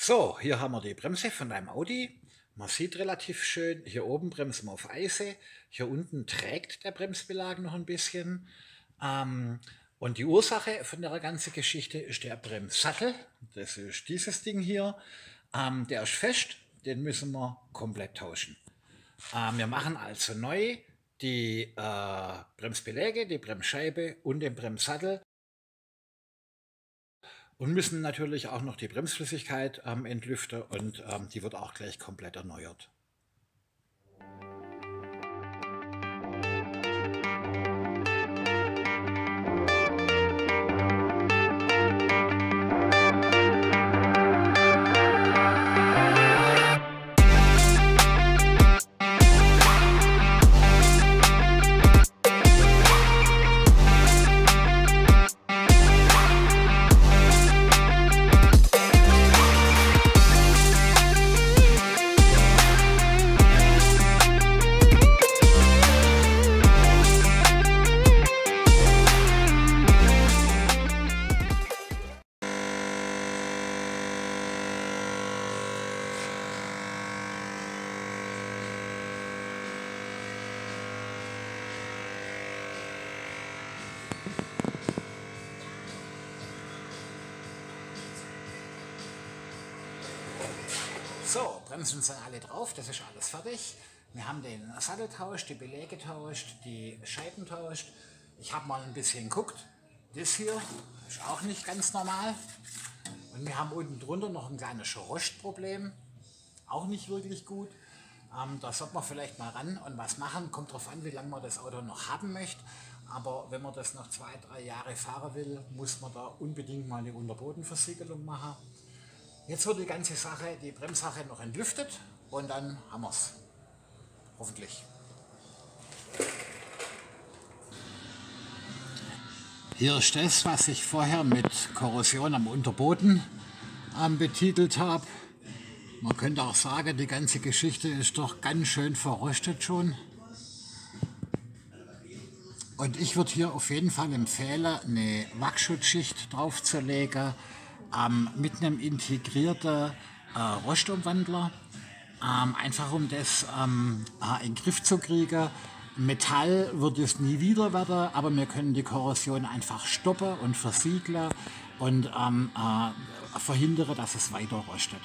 So, hier haben wir die Bremse von einem Audi. Man sieht relativ schön, hier oben bremsen wir auf Eise, hier unten trägt der Bremsbelag noch ein bisschen. Und die Ursache von der ganzen Geschichte ist der Bremssattel. Das ist dieses Ding hier. Der ist fest, den müssen wir komplett tauschen. Wir machen also neu die Bremsbeläge, die Bremsscheibe und den Bremssattel. Und müssen natürlich auch noch die Bremsflüssigkeit entlüften und die wird auch gleich komplett erneuert. So, Bremsen sind alle drauf, das ist alles fertig. Wir haben den Sattel tauscht, die Beläge tauscht, die Scheiben tauscht. Ich habe mal ein bisschen geguckt. Das hier ist auch nicht ganz normal. Und wir haben unten drunter noch ein kleines Rostproblem. Auch nicht wirklich gut. Da sollte man vielleicht mal ran und was machen. Kommt drauf an, wie lange man das Auto noch haben möchte. Aber wenn man das noch 2, 3 Jahre fahren will, muss man da unbedingt mal eine Unterbodenversiegelung machen. Jetzt wird die ganze Sache, die Bremssache noch entlüftet und dann haben wir es. Hoffentlich. Hier ist das, was ich vorher mit Korrosion am Unterboden betitelt habe. Man könnte auch sagen, die ganze Geschichte ist doch ganz schön verrostet schon. Und ich würde hier auf jeden Fall empfehlen, eine Wachsschutzschicht draufzulegen. Mit einem integrierten Rostumwandler, einfach um das in den Griff zu kriegen. Metall wird es nie wieder werden, aber wir können die Korrosion einfach stoppen und versiegeln und verhindern, dass es weiter rostet.